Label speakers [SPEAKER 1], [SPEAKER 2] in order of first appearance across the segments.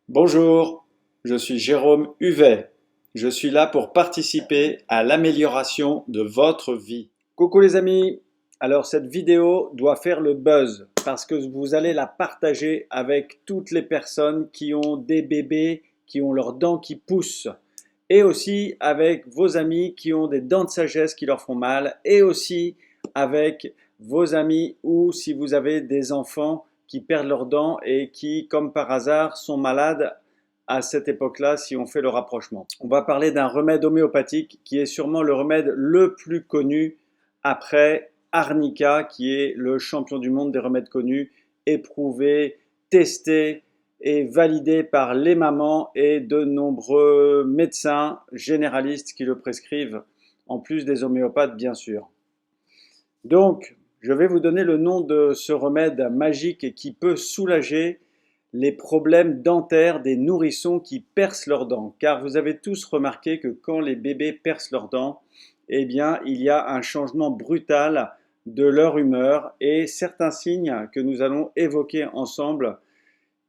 [SPEAKER 1] Bonjour, je suis Jérôme Huvet. Je suis là pour participer à l'amélioration de votre vie. Coucou les amis, alors cette vidéo doit faire le buzz parce que vous allez la partager avec toutes les personnes qui ont des bébés, qui ont leurs dents qui poussent et aussi avec vos amis qui ont des dents de sagesse qui leur font mal et aussi avec vos amis ou si vous avez des enfants qui perdent leurs dents et qui, comme par hasard, sont malades à cette époque-là si on fait le rapprochement. On va parler d'un remède homéopathique qui est sûrement le remède le plus connu après Arnica, qui est le champion du monde des remèdes connus, éprouvé, testé et validé par les mamans et de nombreux médecins généralistes qui le prescrivent, en plus des homéopathes bien sûr. Donc, je vais vous donner le nom de ce remède magique qui peut soulager les problèmes dentaires des nourrissons qui percent leurs dents. Car vous avez tous remarqué que quand les bébés percent leurs dents, eh bien, il y a un changement brutal de leur humeur et certains signes que nous allons évoquer ensemble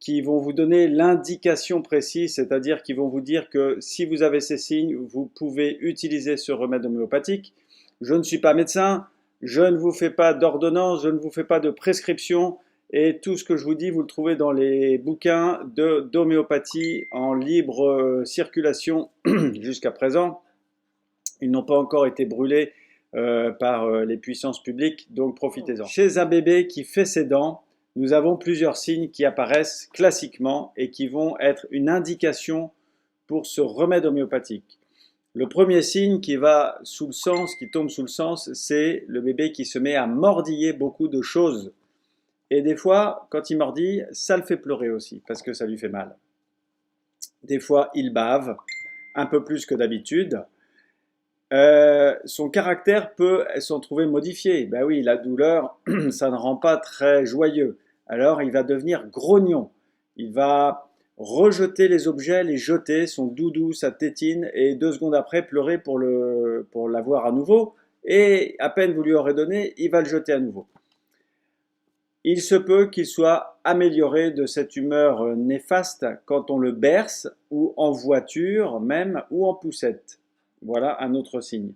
[SPEAKER 1] qui vont vous donner l'indication précise, c'est-à-dire qui vont vous dire que si vous avez ces signes, vous pouvez utiliser ce remède homéopathique. Je ne suis pas médecin, je ne vous fais pas d'ordonnance, je ne vous fais pas de prescription et tout ce que je vous dis, vous le trouvez dans les bouquins d'homéopathie en libre circulation jusqu'à présent. Ils n'ont pas encore été brûlés par les puissances publiques, donc profitez-en. Chez un bébé qui fait ses dents, nous avons plusieurs signes qui apparaissent classiquement et qui vont être une indication pour ce remède homéopathique. Le premier signe qui va sous le sens, qui tombe sous le sens, c'est le bébé qui se met à mordiller beaucoup de choses. Et des fois, quand il mordille, ça le fait pleurer aussi, parce que ça lui fait mal. Des fois, il bave, un peu plus que d'habitude. Son caractère peut s'en trouver modifié. Ben oui, la douleur, ça ne rend pas très joyeux. Alors, il va devenir grognon. Il va rejeter les objets, les jeter, son doudou, sa tétine, et 2 secondes après pleurer pour l'avoir à nouveau. Et à peine vous lui aurez donné, il va le jeter à nouveau. Il se peut qu'il soit amélioré de cette humeur néfaste quand on le berce, ou en voiture même, ou en poussette. Voilà un autre signe.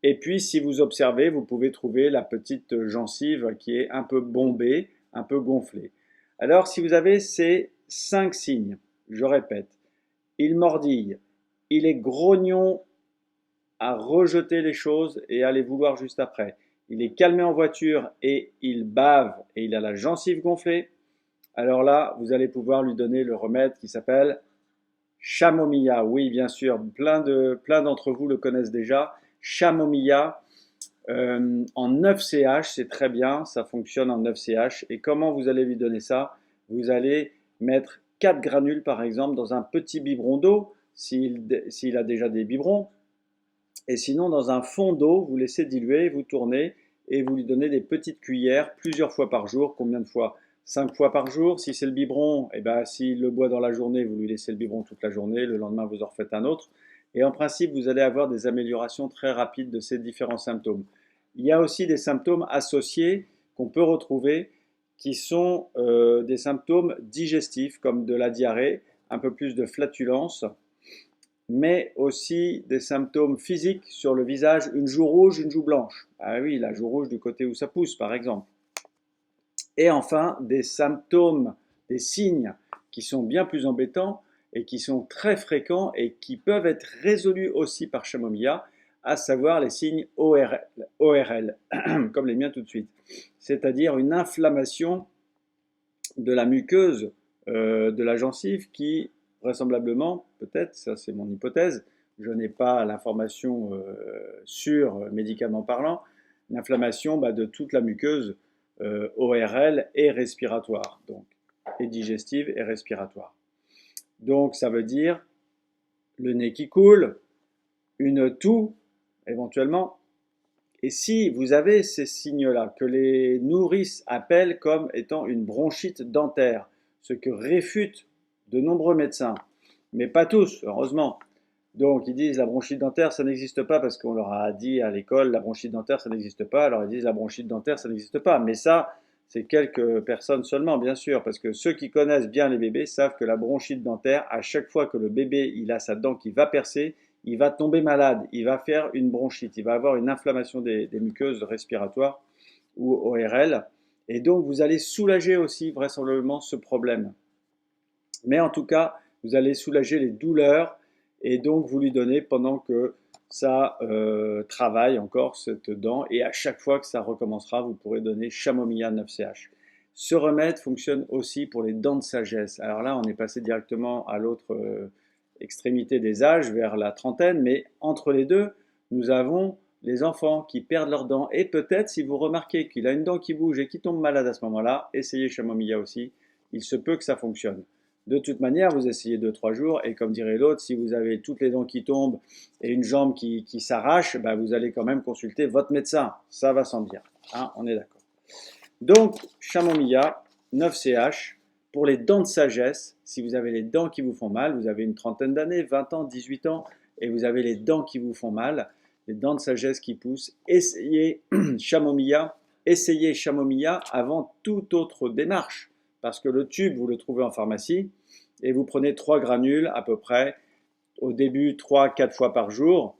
[SPEAKER 1] Et puis, si vous observez, vous pouvez trouver la petite gencive qui est un peu bombée, un peu gonflée. Alors, si vous avez ces 5 signes, je répète, il mordille, il est grognon à rejeter les choses et à les vouloir juste après. Il est calmé en voiture et il bave et il a la gencive gonflée. Alors là, vous allez pouvoir lui donner le remède qui s'appelle Chamomilla. Oui, bien sûr, plein d'entre vous le connaissent déjà. Chamomilla en 9CH, c'est très bien, ça fonctionne en 9CH. Et comment vous allez lui donner ça? Vous allez mettre 4 granules par exemple dans un petit biberon d'eau, s'il a déjà des biberons. Et sinon, dans un fond d'eau, vous laissez diluer, vous tournez et vous lui donnez des petites cuillères plusieurs fois par jour. Combien de fois? 5 fois par jour. Si c'est le biberon, eh ben, s'il le boit dans la journée, vous lui laissez le biberon toute la journée. Le lendemain, vous en refaites un autre. Et en principe, vous allez avoir des améliorations très rapides de ces différents symptômes. Il y a aussi des symptômes associés qu'on peut retrouver qui sont des symptômes digestifs comme de la diarrhée, un peu plus de flatulence, mais aussi des symptômes physiques sur le visage, une joue rouge, une joue blanche. Ah oui, la joue rouge du côté où ça pousse, par exemple. Et enfin, des symptômes, des signes qui sont bien plus embêtants et qui sont très fréquents et qui peuvent être résolus aussi par Chamomilla, à savoir les signes ORL, comme les miens tout de suite. C'est-à-dire une inflammation de la muqueuse de la gencive qui, vraisemblablement, peut-être, ça c'est mon hypothèse, je n'ai pas l'information sûre médicalement parlant, l'inflammation de toute la muqueuse ORL et respiratoire, donc, et digestive et respiratoire. Donc ça veut dire le nez qui coule, une toux éventuellement. Et si vous avez ces signes-là, que les nourrices appellent comme étant une bronchite dentaire, ce que réfutent de nombreux médecins, mais pas tous, heureusement. Donc ils disent la bronchite dentaire, ça n'existe pas parce qu'on leur a dit à l'école la bronchite dentaire, ça n'existe pas. Alors ils disent la bronchite dentaire, ça n'existe pas. Mais ça, C'est quelques personnes seulement, bien sûr, parce que ceux qui connaissent bien les bébés savent que la bronchite dentaire, à chaque fois que le bébé il a sa dent qui va percer, il va tomber malade, il va faire une bronchite, il va avoir une inflammation des muqueuses respiratoires ou ORL, et donc vous allez soulager aussi vraisemblablement ce problème. Mais en tout cas, vous allez soulager les douleurs et donc vous lui donnez pendant que ça travaille encore cette dent, et à chaque fois que ça recommencera, vous pourrez donner Chamomilla 9CH. Ce remède fonctionne aussi pour les dents de sagesse. Alors là, on est passé directement à l'autre extrémité des âges, vers la trentaine, mais entre les deux, nous avons les enfants qui perdent leurs dents, et peut-être si vous remarquez qu'il a une dent qui bouge et qui tombe malade à ce moment-là, essayez Chamomilla aussi, il se peut que ça fonctionne. De toute manière, vous essayez 2-3 jours, et comme dirait l'autre, si vous avez toutes les dents qui tombent et une jambe qui s'arrache, bah vous allez quand même consulter votre médecin. Ça va sans dire. Hein, on est d'accord. Donc, Chamomilla 9CH, pour les dents de sagesse, si vous avez les dents qui vous font mal, vous avez une trentaine d'années, 20 ans, 18 ans, et vous avez les dents qui vous font mal, les dents de sagesse qui poussent, essayez Chamomilla avant toute autre démarche. Parce que le tube, vous le trouvez en pharmacie, et vous prenez 3 granules à peu près, au début 3-4 fois par jour,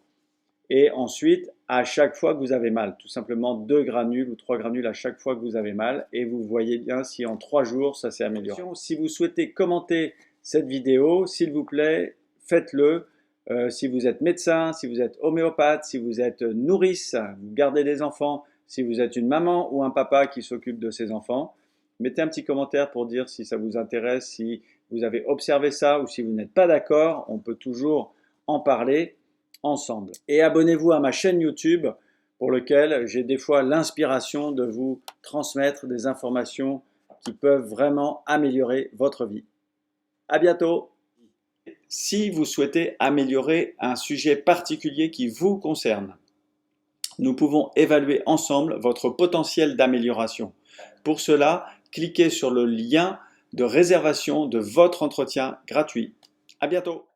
[SPEAKER 1] et ensuite à chaque fois que vous avez mal. Tout simplement 2 granules ou 3 granules à chaque fois que vous avez mal, et vous voyez bien si en 3 jours ça s'est amélioré. Si vous souhaitez commenter cette vidéo, s'il vous plaît, faites-le. Si vous êtes médecin, si vous êtes homéopathe, si vous êtes nourrice, vous gardez des enfants, si vous êtes une maman ou un papa qui s'occupe de ses enfants, mettez un petit commentaire pour dire si ça vous intéresse, si vous avez observé ça ou si vous n'êtes pas d'accord. On peut toujours en parler ensemble. Et abonnez-vous à ma chaîne YouTube pour laquelle j'ai des fois l'inspiration de vous transmettre des informations qui peuvent vraiment améliorer votre vie. À bientôt! Si vous souhaitez améliorer un sujet particulier qui vous concerne, nous pouvons évaluer ensemble votre potentiel d'amélioration. Pour cela, cliquez sur le lien de réservation de votre entretien gratuit. À bientôt!